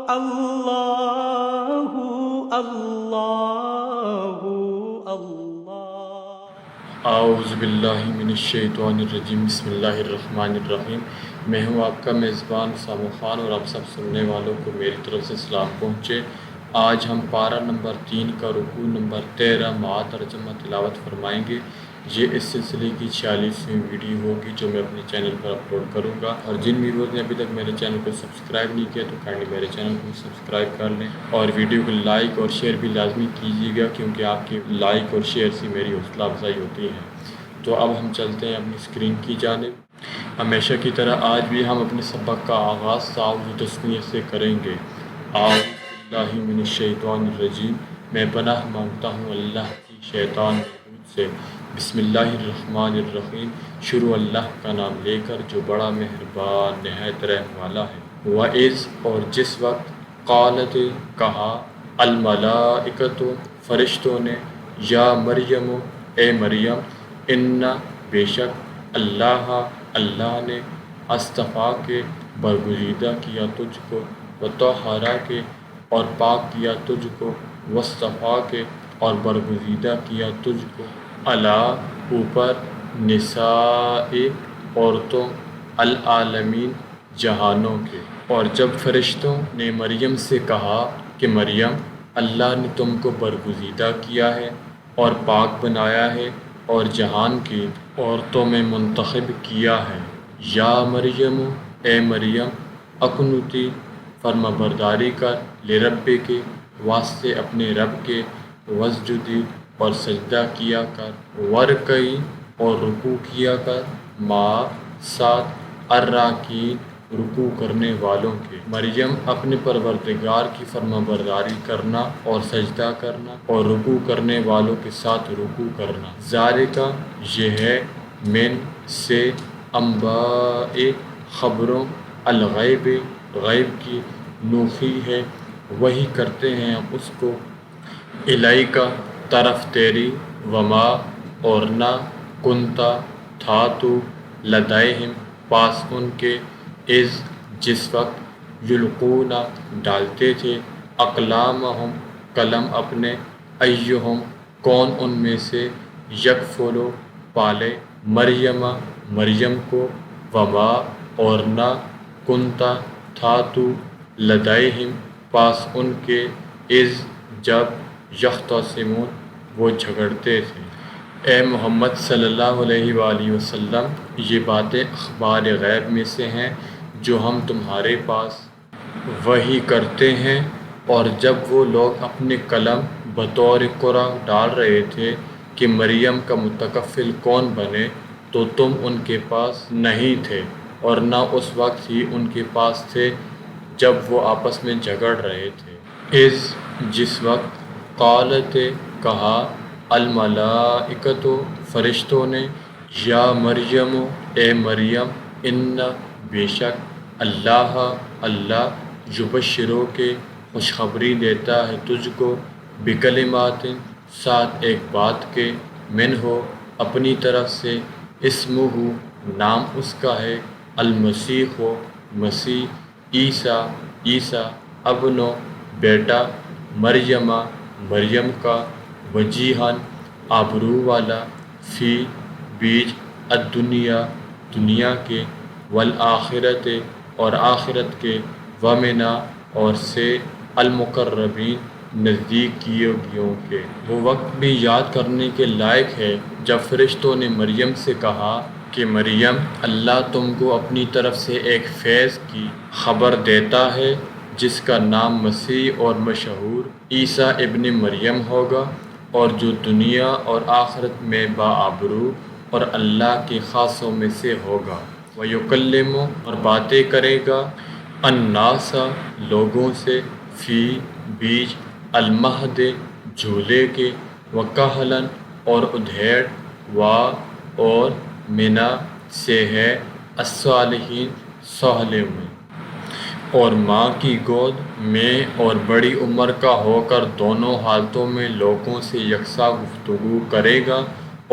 اللہ اللہ اللہ۔ اعوذ باللہ من الشیطان الرجیم، بسم اللہ الرحمن الرحیم۔ میں ہوں آپ کا میزبان سامو خان، اور آپ سب سننے والوں کو میری طرف سے سلام پہنچے۔ آج ہم پارہ نمبر 3 کا رکوع نمبر 13 مع ترجمہ تلاوت فرمائیں گے۔ یہ اس سلسلے کی 46ویں ویڈیو ہوگی جو میں اپنے چینل پر اپلوڈ کروں گا، اور جن ویورز نے ابھی تک میرے چینل کو سبسکرائب نہیں کیا تو کائنڈلی میرے چینل کو سبسکرائب کر لیں، اور ویڈیو کو لائک اور شیئر بھی لازمی کیجیے گا، کیونکہ آپ کی لائک اور شیئر سے میری حوصلہ افزائی ہوتی ہے۔ تو اب ہم چلتے ہیں اپنی اسکرین کی جانب۔ ہمیشہ کی طرح آج بھی ہم اپنے سبق کا آغاز تعوذ و تسمیہ سے کریں گے۔ اعوذ باللہ من الشیطان الرجیم، میں پناہ مانگتا ہوں اللہ کی شیطان ملعون سے۔ بسم اللہ الرحمن الرحیم، شروع اللہ کا نام لے کر جو بڑا مہربان نہایت رحم والا ہے۔ وَإِذْ، اور جس وقت، قالت، کہا، الملائکۃ، فرشتوں نے، یا مریم، اے مریم، ان، بے شک، اللہ، اللہ نے، اصطفیٰ کے، برگزیدہ کیا تجھ کو، وطہرا کے، اور پاک کیا تجھ کو، واصطفیٰ کے، اور برگزیدہ کیا تجھ کو، علی، اوپر، نساء، عورتوں، العالمین، جہانوں کے۔ اور جب فرشتوں نے مریم سے کہا کہ مریم، اللہ نے تم کو برگزیدہ کیا ہے اور پاک بنایا ہے اور جہان کی عورتوں میں منتخب کیا ہے۔ یا مریم، اے مریم، اقنتی، فرما برداری کر، لربے کے، واسطے اپنے رب کے، وسجدی، اور سجدہ کیا کر، ورکعی، اور رکوع کیا کر، مع، ساتھ، الراکعین، رکوع کرنے والوں کے۔ مریم، اپنے پروردگار کی فرما برداری کرنا اور سجدہ کرنا اور رکوع کرنے والوں کے ساتھ رکوع کرنا۔ ذالک، یہ ہے، من، سے، انباء، خبروں، الغیب، غیب کی، نوحی ہے، وحی کرتے ہیں ہم اس کو، الیک، طرف تیری، وما، اور نہ، کنتا، تھا تو، لدیہم، پاس ان کے، اذ، جس وقت، یلقون، ڈالتے تھے، اقلامہم، قلم اپنے، ایہم، کون ان میں سے، یکفل، پالے، مریم، مریم کو، وما، اور نہ، کنتا، تھا تو، لدیہم، پاس ان کے، اذ، جب، یختصمون، وہ جھگڑتے تھے۔ اے محمد صلی اللہ علیہ وآلہ وسلم، یہ باتیں اخبار غیب میں سے ہیں جو ہم تمہارے پاس وحی کرتے ہیں۔ اور جب وہ لوگ اپنے قلم بطور قرعہ ڈال رہے تھے کہ مریم کا متکفل کون بنے، تو تم ان کے پاس نہیں تھے، اور نہ اس وقت ہی ان کے پاس تھے جب وہ آپس میں جھگڑ رہے تھے۔ اذ، جس وقت، قالت، کہا، الملائکۃ، فرشتوں نے، یا مریم، اے مریم، ان، بے شک، اللہ، اللہ، یبشرو کے، خوشخبری دیتا ہے تجھ کو، بکلمات، ساتھ ایک بات کے، منہ، اپنی طرف سے، اسمہ، نام اس کا ہے، المسیح، مسیح، عیسیٰ، عیسیٰ، ابن، بیٹا، مریم، مریم کا، وجیہاً، آبرو والا، فی، بیچ، الدنیا، دنیا کے، والآخرت، اور آخرت کے، ومنا، اور سے، المقربین، نزدیک کیے گیوں کے۔ وہ وقت بھی یاد کرنے کے لائق ہے جب فرشتوں نے مریم سے کہا کہ مریم، اللہ تم کو اپنی طرف سے ایک فیض کی خبر دیتا ہے جس کا نام مسیح اور مشہور عیسیٰ ابن مریم ہوگا، اور جو دنیا اور آخرت میں باآبرو اور اللہ کے خاصوں میں سے ہوگا۔ وَيُكَلِّمُ، اور باتیں کرے گا، الناس، لوگوں سے، فی، بیچ، المہد، جھولے کے، وکہلاً، اور ادھیڑ، اور منا، سے ہے، الصالحین، صالحوں میں، اور ماں کی گود میں، اور بڑی عمر کا ہو کر دونوں حالتوں میں لوگوں سے یکساں گفتگو کرے گا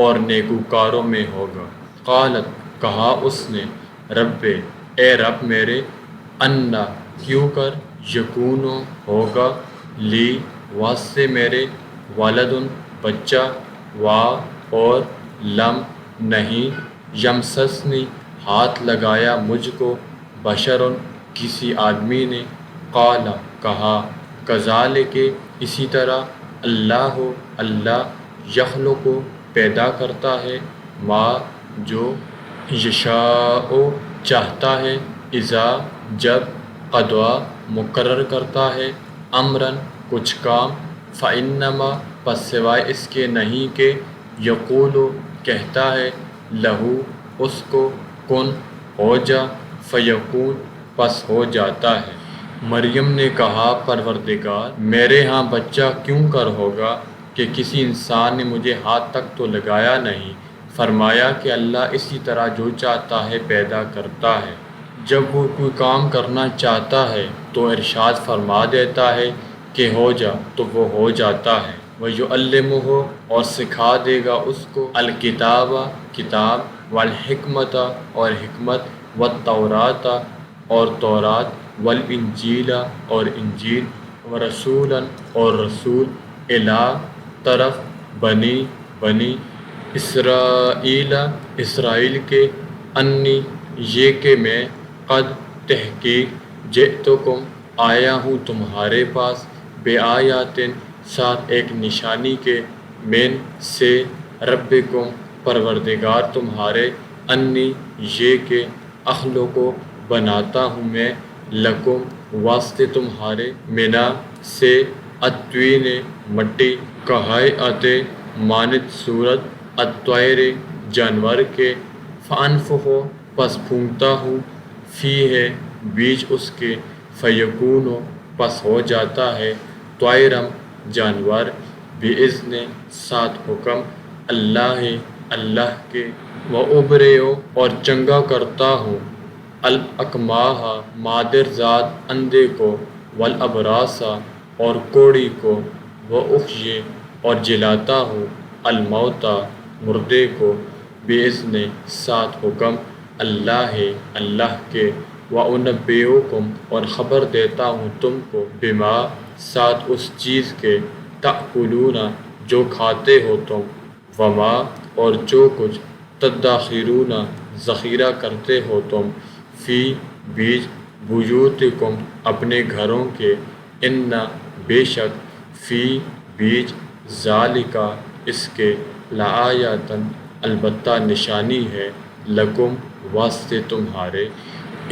اور نیکوکاروں میں ہوگا۔ قالت، کہا اس نے، رب، اے رب میرے، انا، کیوں کر، یکون ہوگا لی واسطے میرے ولدن بچہ وا اور لم نہیں یمسسنی ہاتھ لگایا مجھ کو بشرن کسی آدمی نے قال کہا کذالک اسی طرح اللہ یخلق پیدا کرتا ہے ما جو یشاء چاہتا ہے اذا جب قضا مقرر کرتا ہے امرن کچھ کام فانما پس سوائے اس کے نہیں کہ یقول کہتا ہے لہو اس کو کن ہو جا فیکون پس ہو جاتا ہے۔ مریم نے کہا پروردگار میرے ہاں بچہ کیوں کر ہوگا کہ کسی انسان نے مجھے ہاتھ تک تو لگایا نہیں۔ فرمایا کہ اللہ اسی طرح جو چاہتا ہے پیدا کرتا ہے، جب وہ کوئی کام کرنا چاہتا ہے تو ارشاد فرما دیتا ہے کہ ہو جا تو وہ ہو جاتا ہے۔ وَيُعَلِّمُهُ اور سکھا دے گا اس کو الکتاب کتاب والحکمت اور حکمت والتورات اور تورات والانجیل اور انجیل ورسولا اور رسول الی طرف بنی اسرائیل اسرائیل کے انی یہ کہ میں قد تحقیق جئتکم آیا ہوں تمہارے پاس بے آیاتن ساتھ ایک نشانی کے من سے ربکم پروردگار تمہارے انی یہ کہ اخلق کو بناتا ہوں میں لکم واسطے تمہارے منا سے الطین مٹی کہیئت مانند صورت الطیر جانور کے فانفخ پس پھونکتا ہوں فی ہے بیچ اس کے فیکون پس ہو جاتا ہے طیرم جانور باذن ساتھ حکم اللہ کے وابرئ اور چنگا کرتا ہوں الاکماہ مادر ذات اندھے کو والابراس اور کوڑی کو واحیی اور جلاتا ہوں الموتى مردے کو باذن ساتھ حکم اللہ کے وانبئکم اور خبر دیتا ہوں تم کو بما ساتھ اس چیز کے تأکلون جو کھاتے ہو تم وما اور جو کچھ تدخرون ذخیرہ کرتے ہو تم فی بیچ بیوتکم اپنے گھروں کے ان بے شک فی بیچ ذالکا اس کے لآیاتن البتہ نشانی ہے لکم واسطے تمہارے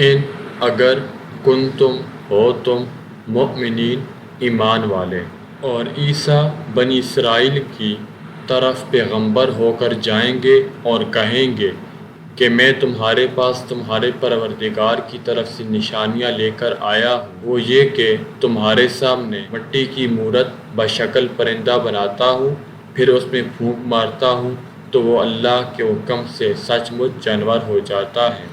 ان اگر کنتم ہو تم مؤمنین ایمان والے۔ اور عیسیٰ بنی اسرائیل کی طرف پیغمبر ہو کر جائیں گے اور کہیں گے کہ میں تمہارے پاس تمہارے پروردگار کی طرف سے نشانیاں لے کر آیا ہوں، وہ یہ کہ تمہارے سامنے مٹی کی مورت بشکل پرندہ بناتا ہوں، پھر اس میں پھونک مارتا ہوں تو وہ اللہ کے حکم سے سچ مچ جانور ہو جاتا ہے،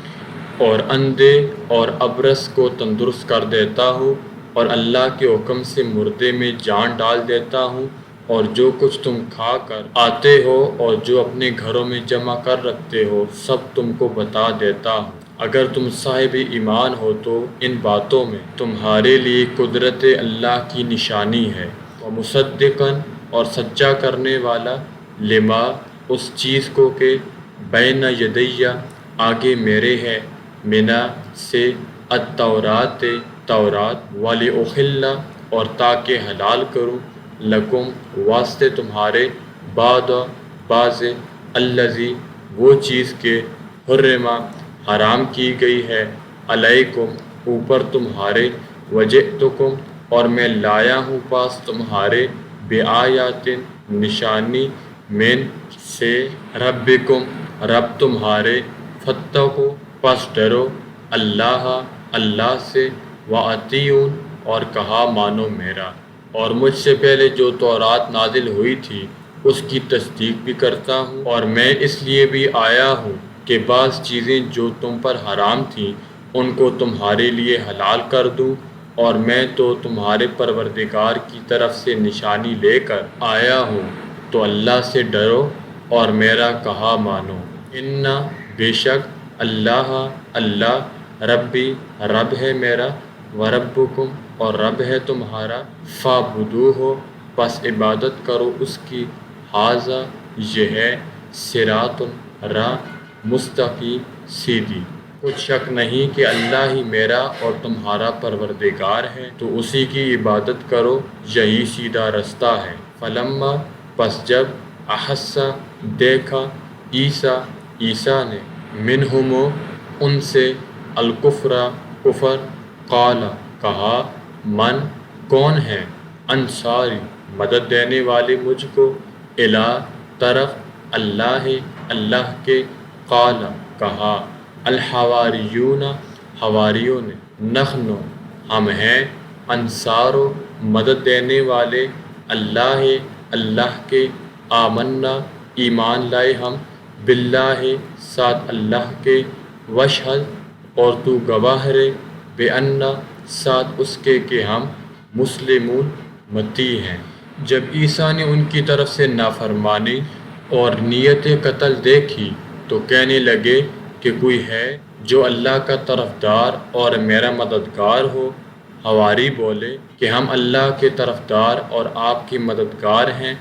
اور اندھے اور ابرص کو تندرست کر دیتا ہوں، اور اللہ کے حکم سے مردے میں جان ڈال دیتا ہوں، اور جو کچھ تم کھا کر آتے ہو اور جو اپنے گھروں میں جمع کر رکھتے ہو سب تم کو بتا دیتا ہوں۔ اگر تم صاحب ایمان ہو تو ان باتوں میں تمہارے لیے قدرت اللہ کی نشانی ہے، ومصدقاً اور سچا کرنے والا لما اس چیز کو کہ بین یدیّ آگے میرے ہے منا سے التورات تورات ولأحل اور تاکہ حلال کروں لکم واسطے تمہارے بعد بعض الذی وہ چیز کے حرما حرام کی گئی ہے علیکم اوپر تمہارے وجئتکم اور میں لایا ہوں پاس تمہارے بآیات نشانی من سے ربکم رب تمہارے فاتقوا پس ڈرو اللہ سے وأطیعون اور کہا مانو میرا، اور مجھ سے پہلے جو تورات نازل ہوئی تھی اس کی تصدیق بھی کرتا ہوں، اور میں اس لیے بھی آیا ہوں کہ بعض چیزیں جو تم پر حرام تھیں ان کو تمہارے لیے حلال کر دوں، اور میں تو تمہارے پروردگار کی طرف سے نشانی لے کر آیا ہوں، تو اللہ سے ڈرو اور میرا کہا مانو۔ ان بے شک اللہ ربی رب ہے میرا وربکم اور رب ہے تمہارا، فاعبدوہ پس عبادت کرو اس کی، ھذا یہ ہے، صراط راہ، مستقیم سیدھی۔ کچھ شک نہیں کہ اللہ ہی میرا اور تمہارا پروردگار ہے، تو اسی کی عبادت کرو، یہی سیدھا رستہ ہے۔ فلما پس جب احس دیکھا عیسیٰ نے، منہم ان سے، الکفر کفر، قال کہا، من کون ہے، انصاری مدد دینے والے مجھ کو، الی طرف اللہ کے، قال کہا، الحواریون حواریوں نے، نحن ہم ہیں، انصار مدد دینے والے، اللہ کے، آمنا ایمان لائے ہم، باللہ ساتھ اللہ کے، واشہد اور تو گواہ رہے، بأننا ساتھ اس کے کہ ہم مسلمون مطیع ہیں۔ جب عیسیٰ نے ان کی طرف سے نافرمانی اور نیت قتل دیکھی تو کہنے لگے کہ کوئی ہے جو اللہ کا طرفدار اور میرا مددگار ہو۔ حواری بولے کہ ہم اللہ کے طرفدار اور آپ کی مددگار ہیں،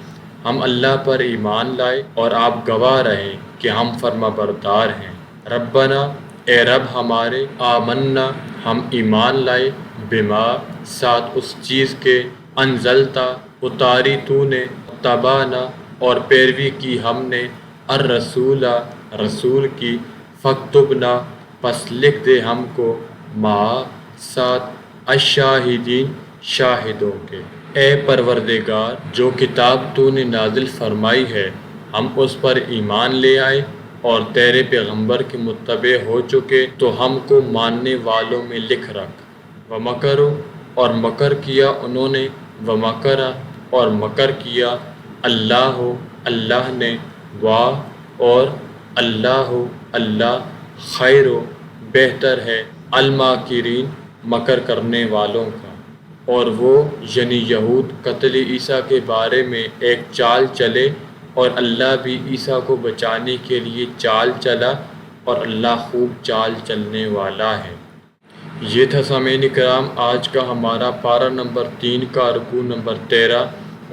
ہم اللہ پر ایمان لائے اور آپ گواہ رہے کہ ہم فرما بردار ہیں۔ ربنا اے رب ہمارے، آمنا ہم ایمان لائے، بما ساتھ اس چیز کے، انزلتا اتاری تو نے، تبانا اور پیروی کی ہم نے، الرسول رسول کی، فاکتبنا پس لکھ دے ہم کو، مع ساتھ، الشاہدین شاہدوں کے۔ اے پروردگار جو کتاب تو نے نازل فرمائی ہے ہم اس پر ایمان لے آئے اور تیرے پیغمبر کے متبع ہو چکے تو ہم کو ماننے والوں میں لکھ رکھ۔ ومکروا اور مکر کیا انہوں نے، ومکر اور مکر کیا، اللہ نے، اور اللہ خیر بہتر ہے، الماکرین مکر کرنے والوں کا۔ اور وہ یعنی یہود قتل عیسیٰ کے بارے میں ایک چال چلے، اور اللہ بھی عیسیٰ کو بچانے کے لیے چال چلا، اور اللہ خوب چال چلنے والا ہے۔ یہ تھا سامعین کرام آج کا ہمارا پارہ نمبر 3 کا رکوع نمبر 13۔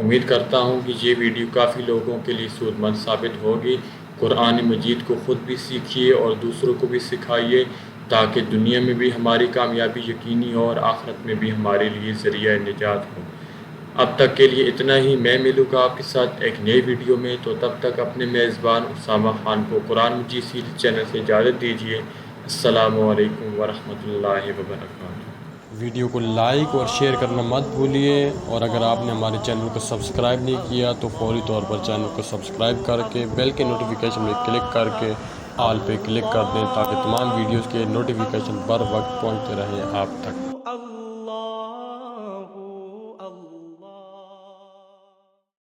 امید کرتا ہوں کہ یہ ویڈیو کافی لوگوں کے لیے سود مند ثابت ہوگی۔ قرآن مجید کو خود بھی سیکھیے اور دوسروں کو بھی سکھائیے تاکہ دنیا میں بھی ہماری کامیابی یقینی ہو اور آخرت میں بھی ہمارے لیے ذریعہ نجات ہو۔ اب تک کے لیے اتنا ہی، میں ملوں گا آپ کے ساتھ ایک نئے ویڈیو میں، تو تب تک اپنے میزبان اسامہ خان کو قرآن مجید سیریز چینل سے اجازت دیجیے۔ السلام علیکم ورحمۃ اللہ وبرکاتہ۔ ویڈیو کو لائک اور شیئر کرنا مت بھولیے، اور اگر آپ نے ہمارے چینل کو سبسکرائب نہیں کیا تو فوری طور پر چینل کو سبسکرائب کر کے بیل کے نوٹیفیکیشن میں کلک کر کے آل پہ کلک کر دیں تاکہ تمام ویڈیوز کے نوٹیفیکیشن بر وقت پہنچتے رہیں آپ تک۔